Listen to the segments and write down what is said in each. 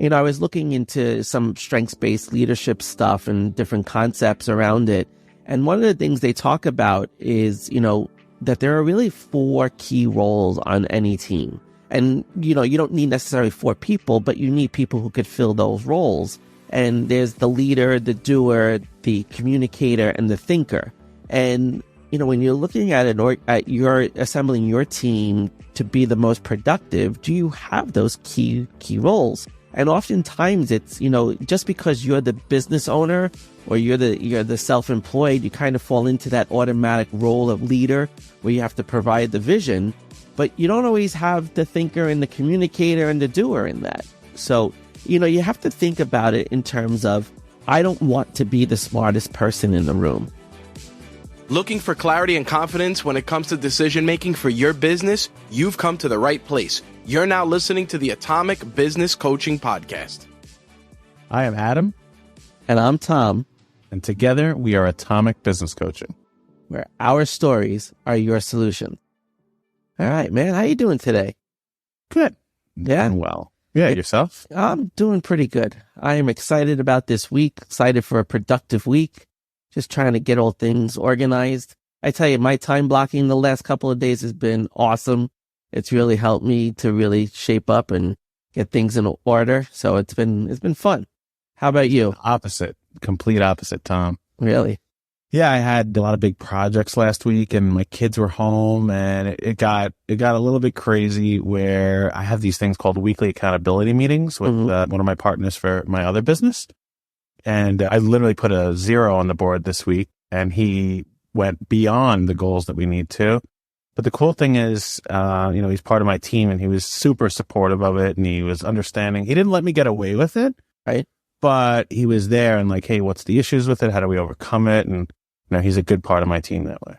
I was looking into some strengths-based leadership stuff and different concepts around it. And one of the things they talk about is, that there are really 4 key roles on any team. And, you don't need necessarily 4 people, but you need people who could fill those roles. And there's the leader, the doer, the communicator, and the thinker. And, when you're looking at it, or you're assembling your team to be the most productive, do you have those key roles? And oftentimes it's, just because you're the business owner or you're the self-employed, you kind of fall into that automatic role of leader where you have to provide the vision, but you don't always have the thinker and the communicator and the doer in that. So, you have to think about it in terms of, I don't want to be the smartest person in the room. Looking for clarity and confidence when it comes to decision making for your business? You've come to the right place. You're now listening to the Atomic Business Coaching Podcast. I am Adam. And I'm Tom. And together we are Atomic Business Coaching, where our stories are your solution. All right, man. How you doing today? Good. Yeah. Doing well. Yeah, yourself? I'm doing pretty good. I am excited about this week, excited for a productive week. Just trying to get all things organized. I tell you, my time blocking the last couple of days has been awesome. It's really helped me to really shape up and get things in order. So it's been fun. How about you? Complete opposite, Tom. Really? Yeah, I had a lot of big projects last week and my kids were home, and it got a little bit crazy where I have these things called weekly accountability meetings with one of my partners for my other business. And I literally put a 0 on the board this week, and he went beyond the goals that we need to. But the cool thing is, he's part of my team, and he was super supportive of it, and he was understanding. He didn't let me get away with it, right? But he was there and like, hey, what's the issues with it? How do we overcome it? And he's a good part of my team that way.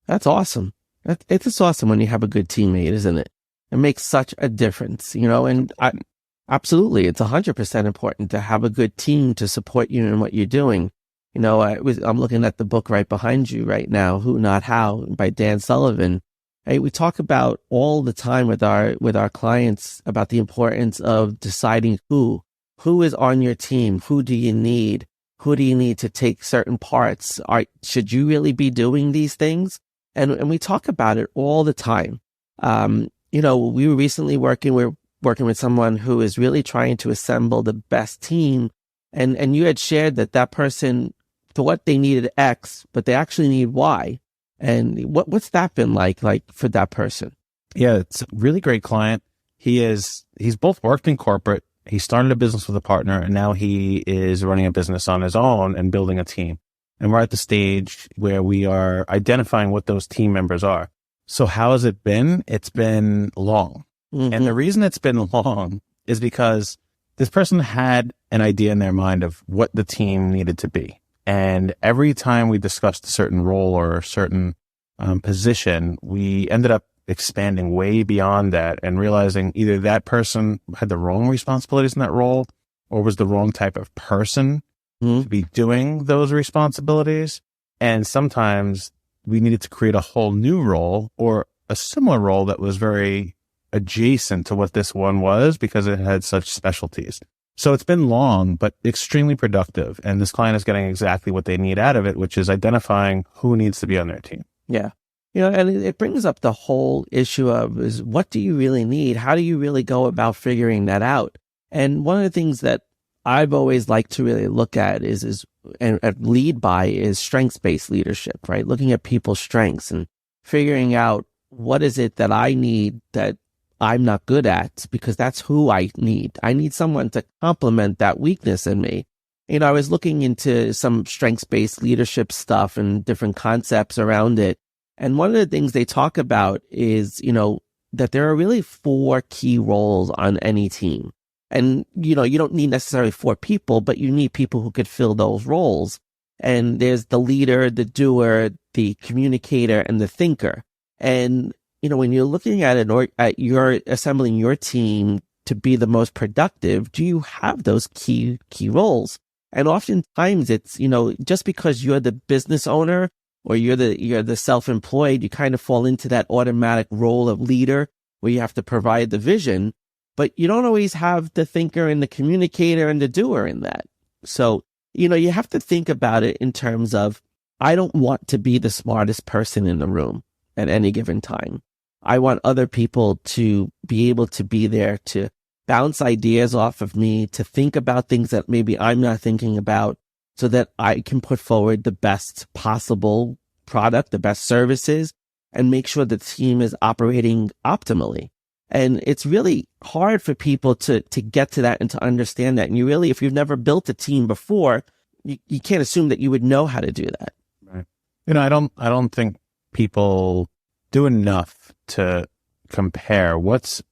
That's awesome. It's just awesome when you have a good teammate, isn't it? It makes such a difference, and absolutely, it's 100% important to have a good team to support you in what you're doing. I'm looking at the book right behind you right now, Who Not How by Dan Sullivan. Hey, we talk about all the time with our clients about the importance of deciding who is on your team. Who do you need? Who do you need to take certain parts? Should you really be doing these things? And we talk about it all the time. We were recently working with someone who is really trying to assemble the best team. And you had shared that person thought they needed X, but they actually need Y. And what's that been like for that person? Yeah, it's a really great client. He's both worked in corporate. He started a business with a partner, and now he is running a business on his own and building a team. And we're at the stage where we are identifying what those team members are. So how has it been? It's been long. Mm-hmm. And the reason it's been long is because this person had an idea in their mind of what the team needed to be. And every time we discussed a certain role or a certain position, we ended up expanding way beyond that and realizing either that person had the wrong responsibilities in that role or was the wrong type of person to be doing those responsibilities. And sometimes we needed to create a whole new role or a similar role that was very adjacent to what this one was because it had such specialties. So it's been long, but extremely productive. And this client is getting exactly what they need out of it, which is identifying who needs to be on their team. Yeah. And it brings up the whole issue of is what do you really need? How do you really go about figuring that out? And one of the things that I've always liked to really look at is lead by is strengths-based leadership, right? Looking at people's strengths and figuring out what is it that I need that I'm not good at, because that's who I need. I need someone to complement that weakness in me. I was looking into some strengths-based leadership stuff and different concepts around it. And one of the things they talk about is, that there are really 4 key roles on any team. And, you don't need necessarily 4 people, but you need people who could fill those roles. And there's the leader, the doer, the communicator, and the thinker. And, when you're looking at it or you're assembling your team to be the most productive, do you have those key roles? And oftentimes it's, just because you're the business owner or you're the self-employed, you kind of fall into that automatic role of leader where you have to provide the vision, but you don't always have the thinker and the communicator and the doer in that. So, you have to think about it in terms of, I don't want to be the smartest person in the room at any given time. I want other people to be able to be there to bounce ideas off of me, to think about things that maybe I'm not thinking about, so that I can put forward the best possible product, the best services, and make sure the team is operating optimally. And it's really hard for people to get to that and to understand that. And if you've never built a team before, you can't assume that you would know how to do that. Right. I don't think people do enough to compare what's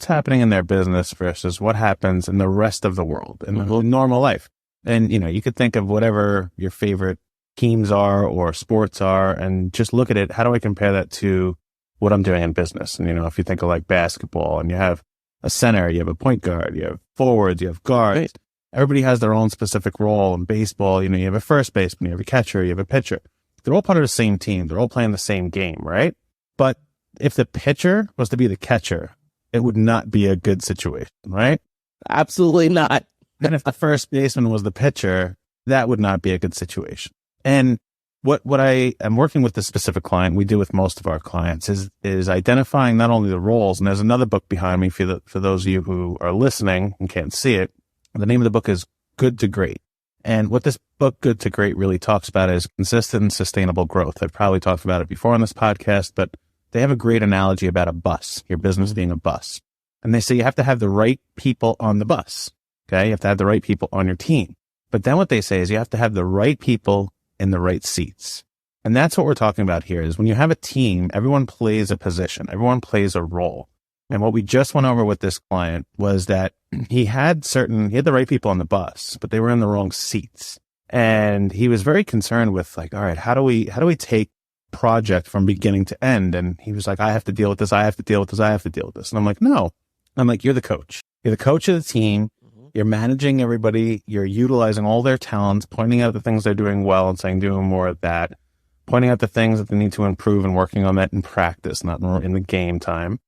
happening in their business versus what happens in the rest of the world, in normal life. And, you could think of whatever your favorite teams are or sports are and just look at it. How do I compare that to what I'm doing in business? And, if you think of like basketball and you have a center, you have a point guard, you have forwards, you have guards. Right. Everybody has their own specific role. In baseball, you have a first baseman, you have a catcher, you have a pitcher. They're all part of the same team. They're all playing the same game, right? But if the pitcher was to be the catcher, it would not be a good situation, right? Absolutely not. And if the first baseman was the pitcher, that would not be a good situation. And what I am working with this specific client, we do with most of our clients, is identifying not only the roles, and there's another book behind me for those of you who are listening and can't see it. The name of the book is Good to Great. And what this book, Good to Great, really talks about is consistent and sustainable growth. I've probably talked about it before on this podcast, but they have a great analogy about a bus, your business being a bus. And they say you have to have the right people on the bus. Okay. You have to have the right people on your team. But then what they say is you have to have the right people in the right seats. And that's what we're talking about here is when you have a team, everyone plays a position, everyone plays a role. And what we just went over with this client was that he had the right people on the bus, but they were in the wrong seats. And he was very concerned with like, all right, how do we take project from beginning to end? And he was like, I have to deal with this. I have to deal with this. I have to deal with this. And I'm like, no, you're the coach. You're the coach of the team. You're managing everybody. You're utilizing all their talents, pointing out the things they're doing well and saying, doing more of that, pointing out the things that they need to improve and working on that in practice, not in the game time.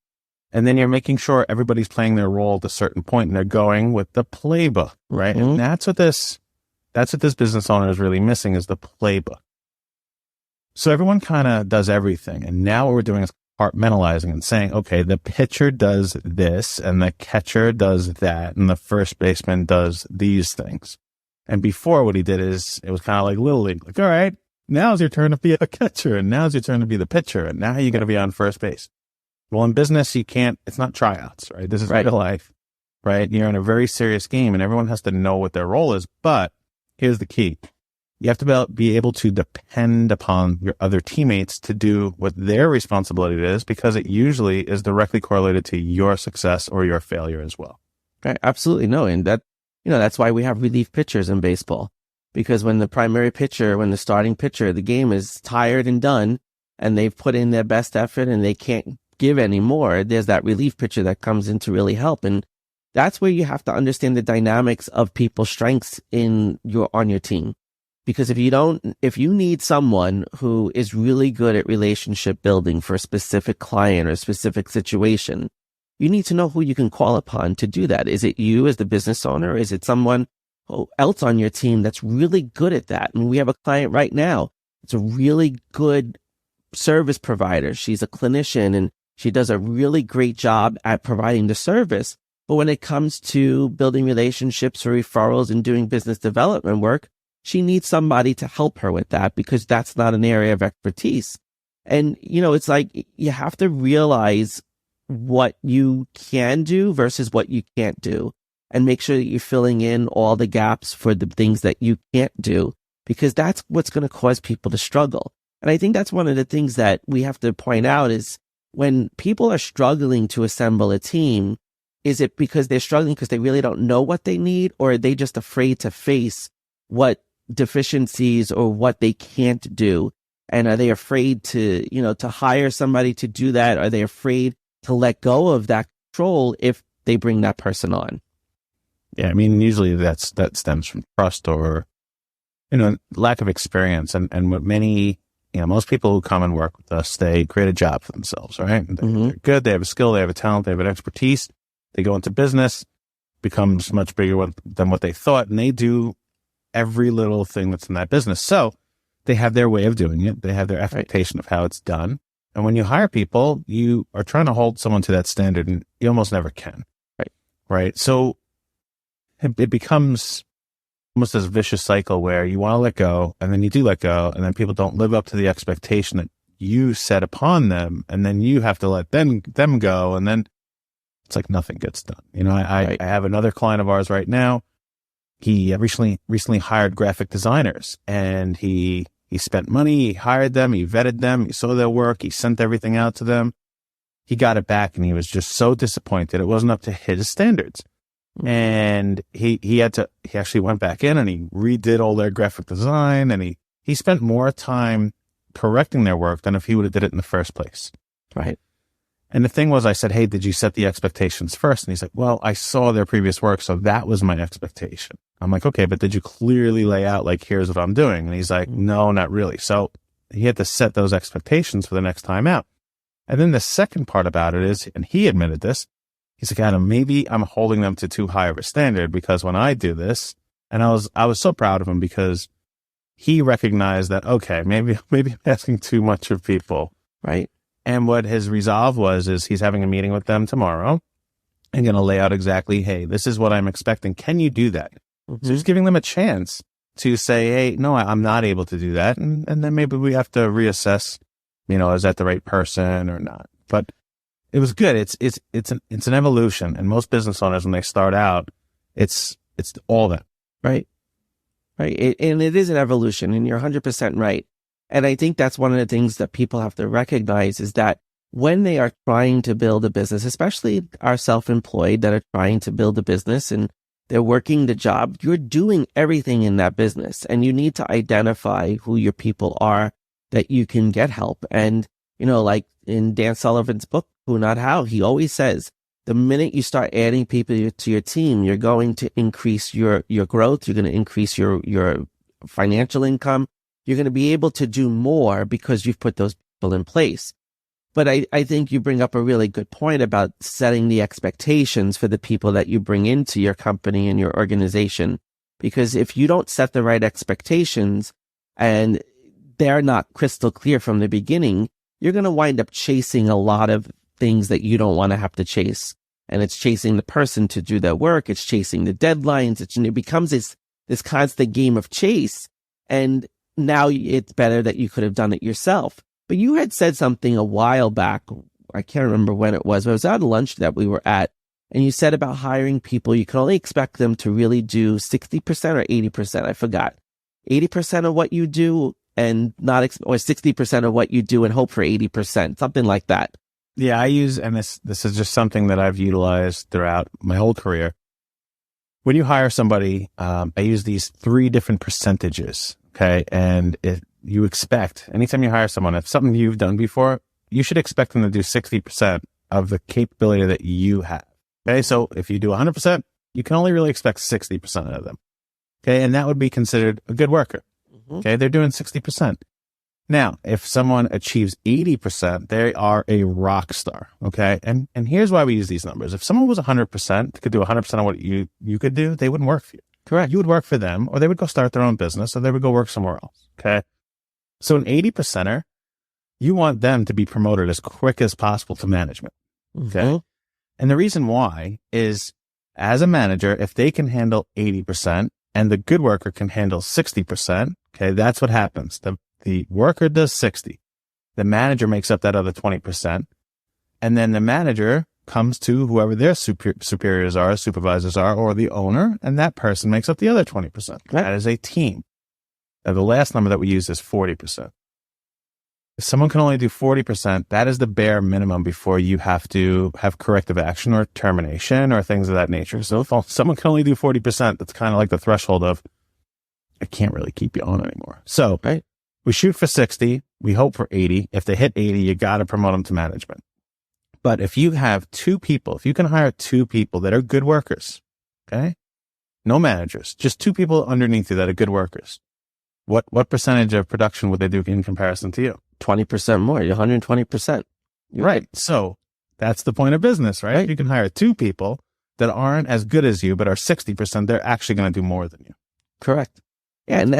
And then you're making sure everybody's playing their role at a certain point and they're going with the playbook, right? Mm-hmm. And that's what this business owner is really missing is the playbook. So everyone kind of does everything. And now what we're doing is compartmentalizing and saying, okay, the pitcher does this and the catcher does that and the first baseman does these things. And before what he did is it was kind of like Little League, like, all right, now's your turn to be a catcher and now's your turn to be the pitcher. And now you're going to be on first base. Well, in business, it's not tryouts, right? This is real life, right? You're in a very serious game and everyone has to know what their role is. But here's the key. You have to be able to depend upon your other teammates to do what their responsibility is because it usually is directly correlated to your success or your failure as well. Right, absolutely. No. And that's why we have relief pitchers in baseball, because when the starting pitcher of the game is tired and done and they've put in their best effort and they can't give anymore, there's that relief pitcher that comes in to really help. And that's where you have to understand the dynamics of people's strengths on your team. Because if you need someone who is really good at relationship building for a specific client or a specific situation, you need to know who you can call upon to do that. Is it you as the business owner? Is it someone else on your team that's really good at that? I mean, we have a client right now. It's a really good service provider. She's a clinician and she does a really great job at providing the service. But when it comes to building relationships or referrals and doing business development work, she needs somebody to help her with that because that's not an area of expertise. And, it's like you have to realize what you can do versus what you can't do and make sure that you're filling in all the gaps for the things that you can't do, because that's what's going to cause people to struggle. And I think that's one of the things that we have to point out is when people are struggling to assemble a team, is it because they're struggling because they really don't know what they need, or are they just afraid to face what deficiencies or what they can't do? And are they afraid to hire somebody to do that? Are they afraid to let go of that control if they bring that person on? Yeah, I mean, usually that stems from trust or, lack of experience. And what most people who come and work with us, they create a job for themselves, right? They're good, they have a skill, they have a talent, they have an expertise, They go into business, becomes much bigger than what they thought, and they do every little thing that's in that business. So they have their way of doing it. They have their expectation of how it's done. And when you hire people, you are trying to hold someone to that standard, and you almost never can. Right. So it becomes almost this vicious cycle where you want to let go, and then you do let go, and then people don't live up to the expectation that you set upon them, and then you have to let them go, and then it's like nothing gets done. You know, I have another client of ours right now. He recently hired graphic designers, and he spent money, he hired them, he vetted them, he saw their work, he sent everything out to them. He got it back, and he was just so disappointed. It wasn't up to his standards. And he actually went back in and he redid all their graphic design, and he spent more time correcting their work than if he would have did it in the first place. Right. And the thing was, I said, hey, did you set the expectations first? And he's like, well, I saw their previous work, so that was my expectation. I'm like, okay, but did you clearly lay out, like, here's what I'm doing? And he's like, no, not really. So he had to set those expectations for the next time out. And then the second part about it is, and he admitted this, he's like, Adam, maybe I'm holding them to too high of a standard, because when I do this, and I was so proud of him, because he recognized that, okay, maybe I'm asking too much of people. Right. And what his resolve is he's having a meeting with them tomorrow and going to lay out exactly, hey, this is what I'm expecting. Can you do that? Mm-hmm. So he's giving them a chance to say, hey, no, I'm not able to do that. And then maybe we have to reassess, you know, is that the right person or not? But it was good. It's an evolution. And most business owners, when they start out, it's all that. Right. Right. And it is an evolution, and you're 100% right. And I think that's one of the things that people have to recognize, is that when they are trying to build a business, especially our self-employed that are trying to build a business and they're working the job, you're doing everything in that business, and you need to identify who your people are that you can get help. And, you know, like in Dan Sullivan's book, Who Not How, he always says, the minute you start adding people to your team, you're going to increase your growth. You're going to increase your financial income. You're going to be able to do more because you've put those people in place. But I think you bring up a really good point about setting the expectations for the people that you bring into your company and your organization. Because if you don't set the right expectations and they're not crystal clear from the beginning, you're going to wind up chasing a lot of things that you don't want to have to chase. And it's chasing the person to do their work. It's chasing the deadlines. It becomes this constant game of chase. And now it's better that you could have done it yourself. But you had said something a while back, I can't remember when it was, but it was at a lunch that we were at, and you said about hiring people, you can only expect them to really do 60% or 80%, I forgot. 80% of what you do and not, or 60% of what you do and hope for 80%, something like that. Yeah, I use, and this is just something that I've utilized throughout my whole career. When you hire somebody, I use these 3 different percentages. Okay. And if you expect, anytime you hire someone, if something you've done before, you should expect them to do 60% of the capability that you have. Okay. So if you do 100%, you can only really expect 60% of them. Okay. And that would be considered a good worker. Mm-hmm. Okay. They're doing 60%. Now, if someone achieves 80%, they are a rock star. Okay. And here's why we use these numbers. If someone was 100%, could do 100% of what you could do, they wouldn't work for you. Correct. You would work for them, or they would go start their own business, or they would go work somewhere else. Okay. So an 80%er, you want them to be promoted as quick as possible to management. Okay. Mm-hmm. And the reason why is, as a manager, if they can handle 80% and the good worker can handle 60%, okay, that's what happens. The worker does 60. The manager makes up that other 20%. And then the manager comes to whoever their superiors are, supervisors are, or the owner, and that person makes up the other 20%. Right. That is a team. Now, the last number that we use is 40%. If someone can only do 40%, that is the bare minimum before you have to have corrective action or termination or things of that nature. So if someone can only do 40%, that's kind of like the threshold of, I can't really keep you on anymore. So right. We shoot for 60. We hope for 80. If they hit 80, you got to promote them to management. But if you have 2 people, if you can hire 2 people that are good workers, okay, no managers, just 2 people underneath you that are good workers, what percentage of production would they do in comparison to you? 20% more. You're 120%. Right. So That's the point of business, right? Right. You can hire 2 people that aren't as good as you, but are 60%. They're actually going to do more than you. Correct. Yeah. And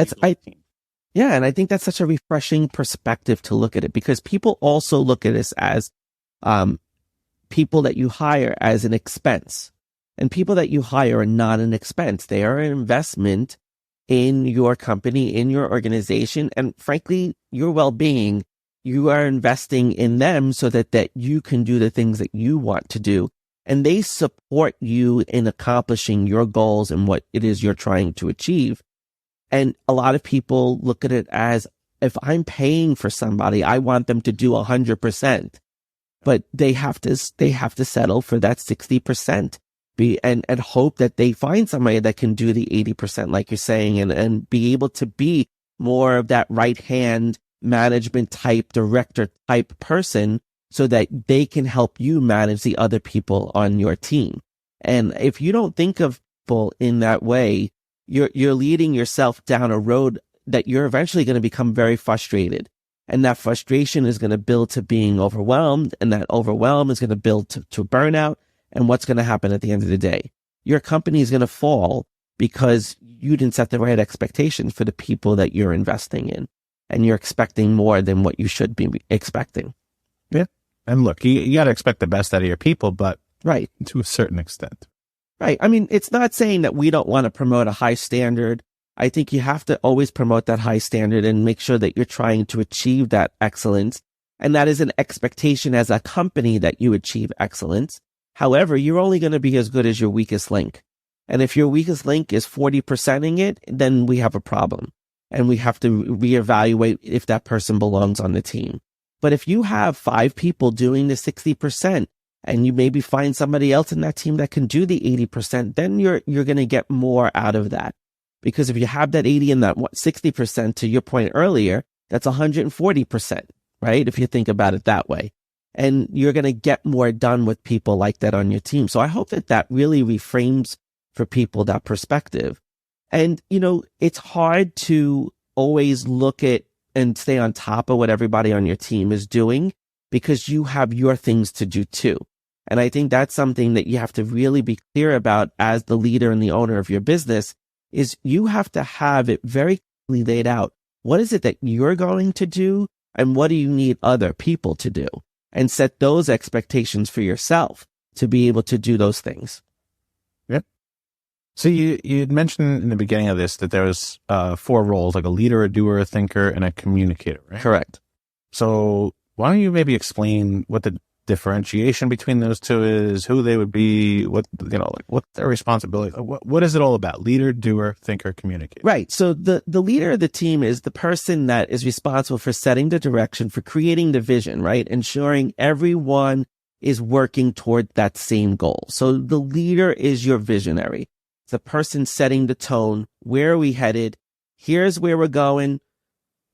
and I think that's such a refreshing perspective to look at it, because people also look at this as, people that you hire as an expense, and people that you hire are not an expense. They are an investment in your company, in your organization, and frankly, your well-being. You are investing in them so that you can do the things that you want to do, and they support you in accomplishing your goals and what it is you're trying to achieve. And a lot of people look at it as, if I'm paying for somebody, I want them to do 100%, but they have to settle for that 60%. And hope that they find somebody that can do the 80%, like you're saying, and be able to be more of that right hand management type, director type person, so that they can help you manage the other people on your team. And if you don't think of people in that way, you're leading yourself down a road that you're eventually going to become very frustrated. And that frustration is going to build to being overwhelmed, and that overwhelm is going to build to burnout. And what's going to happen at the end of the day? Your company is going to fall because you didn't set the right expectations for the people that you're investing in, and you're expecting more than what you should be expecting. Yeah. And look, you got to expect the best out of your people, but right, to a certain extent. Right. I mean, it's not saying that we don't want to promote a high standard. I think you have to always promote that high standard and make sure that you're trying to achieve that excellence. And that is an expectation as a company that you achieve excellence. However, you're only going to be as good as your weakest link. And if your weakest link is 40%ing it, then we have a problem. And we have to reevaluate if that person belongs on the team. But if you have 5 people doing the 60%, and you maybe find somebody else in that team that can do the 80%, then you're going to get more out of that. Because if you have that 80 and that 60%, to your point earlier, that's 140%, right? If you think about it that way. And you're going to get more done with people like that on your team. So I hope that really reframes for people that perspective. And, it's hard to always look at and stay on top of what everybody on your team is doing, because you have your things to do too. And I think that's something that you have to really be clear about as the leader and the owner of your business, is you have to have it very clearly laid out. What is it that you're going to do, and what do you need other people to do? And set those expectations for yourself to be able to do those things. Yep. So you had mentioned in the beginning of this that there was 4 roles, like a leader, a doer, a thinker, and a communicator, right? Correct. So why don't you maybe explain what the differentiation between those two is, who they would be, what their responsibility, what is it all about? Leader, doer, thinker, communicator. Right. So the leader of the team is the person that is responsible for setting the direction, for creating the vision, right? Ensuring everyone is working toward that same goal. So the leader is your visionary. It's the person setting the tone. Where are we headed? Here's where we're going.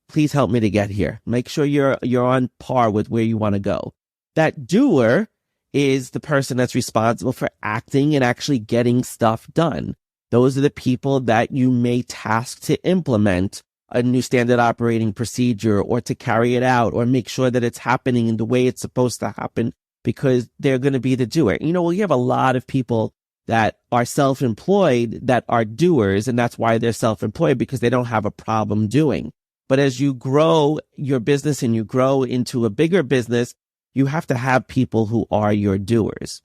Please help me to get here. Make sure you're on par with where you want to go. That doer is the person that's responsible for acting and actually getting stuff done. Those are the people that you may task to implement a new standard operating procedure, or to carry it out, or make sure that it's happening in the way it's supposed to happen, because they're going to be the doer. We have a lot of people that are self-employed that are doers, and that's why they're self-employed, because they don't have a problem doing. But as you grow your business and you grow into a bigger business, you have to have people who are your doers.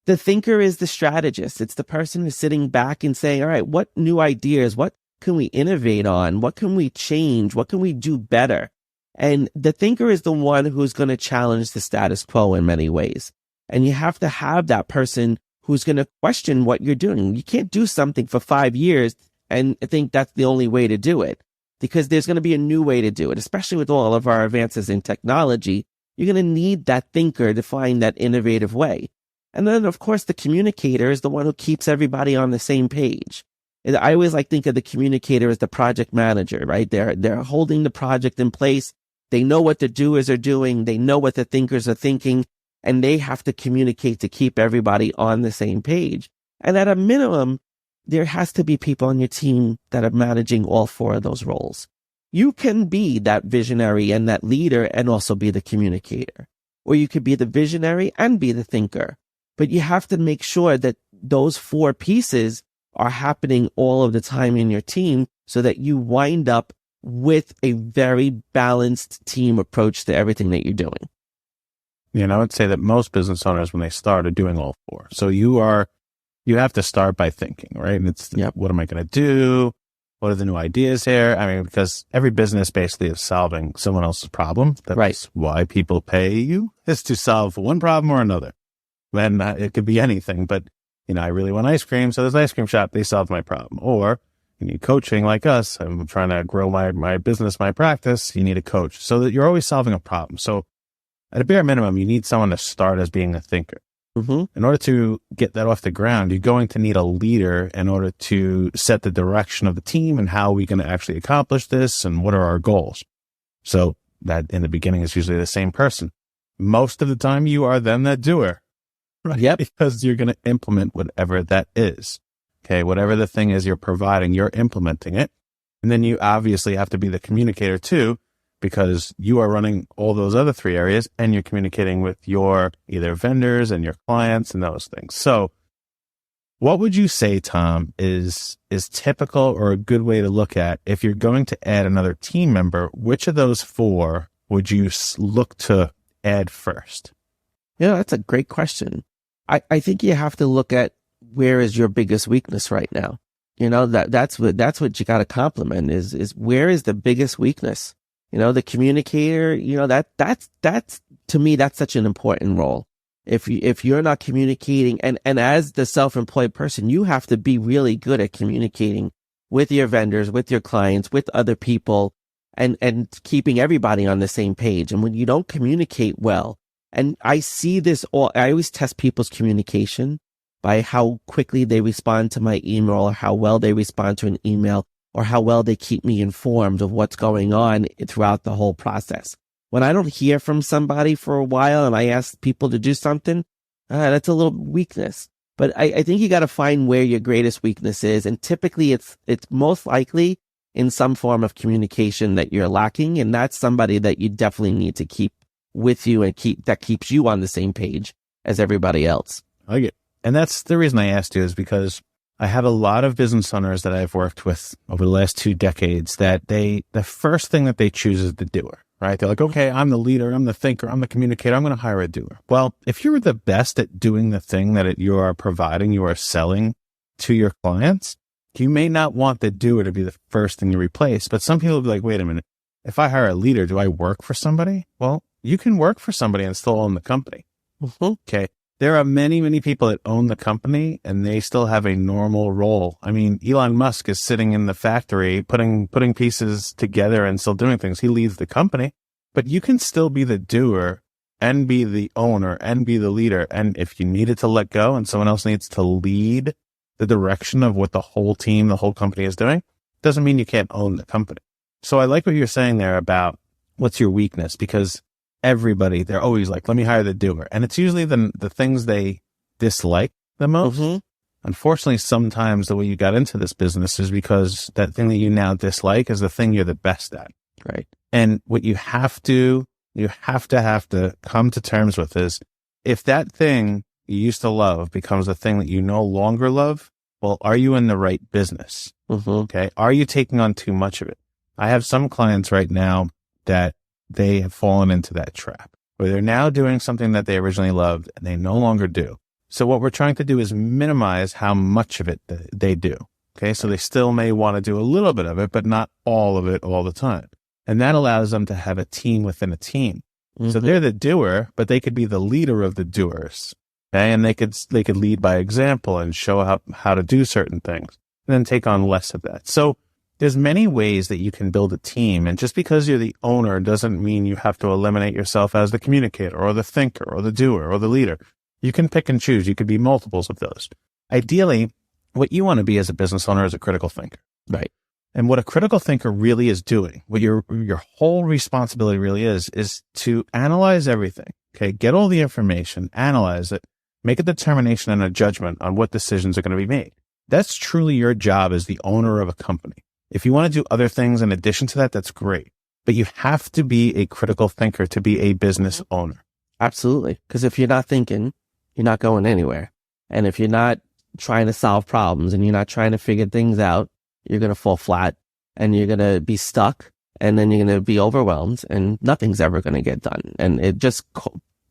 The thinker is the strategist. It's the person who's sitting back and saying, all right, what new ideas, what can we innovate on? What can we change? What can we do better? And the thinker is the one who's going to challenge the status quo in many ways. And you have to have that person who's going to question what you're doing. You can't do something for 5 years and think that's the only way to do it, because there's going to be a new way to do it, especially with all of our advances in technology. You're going to need that thinker to find that innovative way. And then, of course, the communicator is the one who keeps everybody on the same page. And I always think of the communicator as the project manager, right? They're holding the project in place. They know what the doers are doing. They know what the thinkers are thinking, and they have to communicate to keep everybody on the same page. And at a minimum, there has to be people on your team that are managing all 4 of those roles. You can be that visionary and that leader and also be the communicator. or you could be the visionary and be the thinker. But you have to make sure that those four pieces are happening all of the time in your team so that you wind up with a very balanced team approach to everything that you're doing. I would say that most business owners, when they start, are doing all four. So you have to start by thinking, right? And it's, what am I going to do? What are the new ideas here? I mean, because every business basically is solving someone else's problem. That's why people pay you, is to solve one problem or another. And it could be anything, but I really want ice cream. So this ice cream shop, they solved my problem. Or you need coaching like us. I'm trying to grow my business, my practice. You need a coach so that you're always solving a problem. So at a bare minimum, you need someone to start as being a thinker. Mm-hmm. In order to get that off the ground, you're going to need a leader in order to set the direction of the team and how we can actually accomplish this and what are our goals. So that in the beginning is usually the same person. Most of the time, you are then that doer. Right. Yep. Because you're going to implement whatever that is. Okay. Whatever the thing is you're providing, you're implementing it. And then you obviously have to be the communicator too, because you are running all those other three areas and you're communicating with your either vendors and your clients and those things. So what would you say, Tom, is typical or a good way to look at if you're going to add another team member? Which of those four would you look to add first? That's a great question. I think you have to look at where is your biggest weakness right now. That's what you got to compliment is where is the biggest weakness? The communicator, that's to me, that's such an important role. If you're not communicating and as the self-employed person, you have to be really good at communicating with your vendors, with your clients, with other people and keeping everybody on the same page. And when you don't communicate well, and I see this I always test people's communication by how quickly they respond to my email or how well they respond to an email or how well they keep me informed of what's going on throughout the whole process. When I don't hear from somebody for a while and I ask people to do something, that's a little weakness. But I think you got to find where your greatest weakness is. And typically it's most likely in some form of communication that you're lacking. And that's somebody that you definitely need to keep with you and that keeps you on the same page as everybody else. I get, and that's the reason I asked you is because I have a lot of business owners that I've worked with over the last 2 decades that the first thing that they choose is the doer, right? They're like, okay, I'm the leader, I'm the thinker, I'm the communicator, I'm going to hire a doer. Well, if you're the best at doing the thing that you are providing, you are selling to your clients, you may not want the doer to be the first thing you replace. But some people will be like, wait a minute, if I hire a leader, do I work for somebody? Well, you can work for somebody and still own the company. Mm-hmm. Okay. There are many, many people that own the company and they still have a normal role. I mean, Elon Musk is sitting in the factory, putting pieces together and still doing things. He leads the company, but you can still be the doer and be the owner and be the leader. And if you needed to let go and someone else needs to lead the direction of what the whole team, the whole company is doing, doesn't mean you can't own the company. So I like what you're saying there about what's your weakness, because everybody, they're always like, let me hire the doer. And it's usually the things they dislike the most. Mm-hmm. Unfortunately, sometimes the way you got into this business is because that thing that you now dislike is the thing you're the best at. Right. And what you have to come to terms with is if that thing you used to love becomes a thing that you no longer love, well, are you in the right business? Mm-hmm. Okay. Are you taking on too much of it? I have some clients right now that they have fallen into that trap where they're now doing something that they originally loved and they no longer do. So what we're trying to do is minimize how much of it they do. Okay. So they still may want to do a little bit of it, but not all of it all the time. And that allows them to have a team within a team. Mm-hmm. So they're the doer, but they could be the leader of the doers. Okay. And they could lead by example and show how to do certain things and then take on less of that. So there's many ways that you can build a team. And just because you're the owner doesn't mean you have to eliminate yourself as the communicator or the thinker or the doer or the leader. You can pick and choose. You could be multiples of those. Ideally, what you want to be as a business owner is a critical thinker. Right. And what a critical thinker really is doing, what your whole responsibility really is to analyze everything. Okay. Get all the information, analyze it, make a determination and a judgment on what decisions are going to be made. That's truly your job as the owner of a company. If you want to do other things in addition to that, that's great. But you have to be a critical thinker to be a business owner. Absolutely. Because if you're not thinking, you're not going anywhere. And if you're not trying to solve problems and you're not trying to figure things out, you're going to fall flat and you're going to be stuck and then you're going to be overwhelmed and nothing's ever going to get done. And it just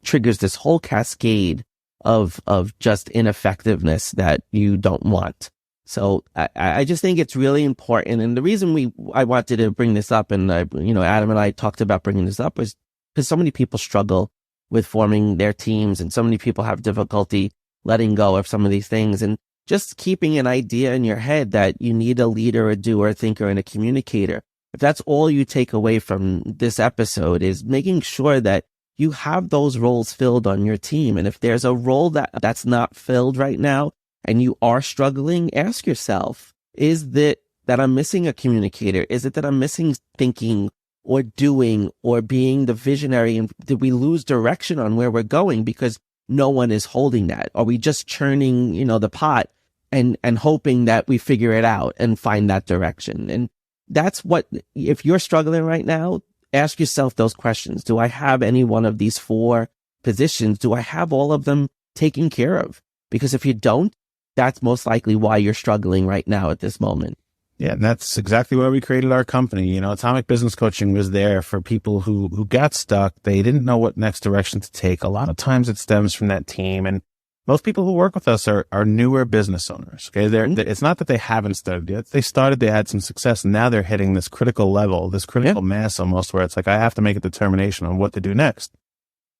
triggers this whole cascade of just ineffectiveness that you don't want. So I just think it's really important. And the reason I wanted to bring this up, and Adam and I talked about bringing this up, was because so many people struggle with forming their teams and so many people have difficulty letting go of some of these things. And just keeping an idea in your head that you need a leader, a doer, a thinker, and a communicator. If that's all you take away from this episode, is making sure that you have those roles filled on your team. And if there's a role that's not filled right now and you are struggling, ask yourself, is it that I'm missing a communicator? Is it that I'm missing thinking or doing or being the visionary? And did we lose direction on where we're going because no one is holding that? Are we just churning, the pot and hoping that we figure it out and find that direction? And that's what, if you're struggling right now, ask yourself those questions. Do I have any one of these 4 positions? Do I have all of them taken care of? Because if you don't, that's most likely why you're struggling right now at this moment. Yeah, and that's exactly why we created our company. Atomic Business Coaching was there for people who got stuck. They didn't know what next direction to take. A lot of times it stems from that team. And most people who work with us are newer business owners. Okay. It's not that they haven't started yet. They started, they had some success, and now they're hitting this critical level, this critical mass almost, where it's like, I have to make a determination on what to do next.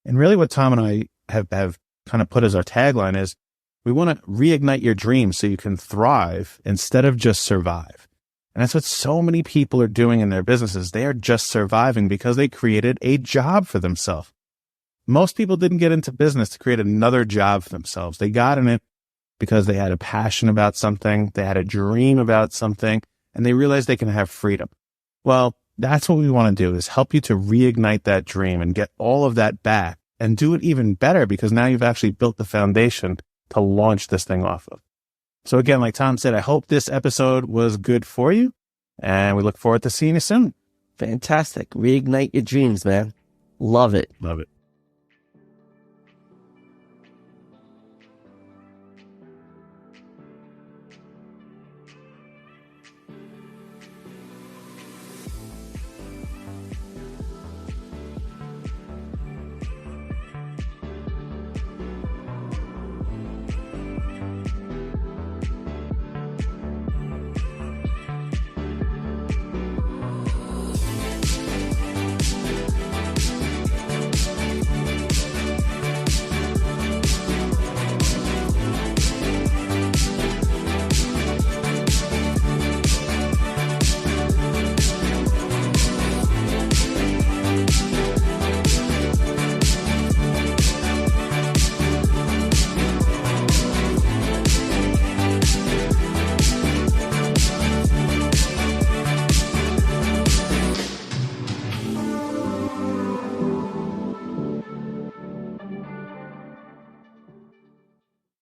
And really what Tom and I have kind of put as our tagline is, we want to reignite your dreams so you can thrive instead of just survive. And that's what so many people are doing in their businesses. They are just surviving because they created a job for themselves. Most people didn't get into business to create another job for themselves. They got in it because they had a passion about something, they had a dream about something, and they realized they can have freedom. Well, that's what we want to do, is help you to reignite that dream and get all of that back and do it even better, because now you've actually built the foundation to launch this thing off of. So again, like Tom said, I hope this episode was good for you, and we look forward to seeing you soon. Fantastic. Reignite your dreams, man. Love it. Love it.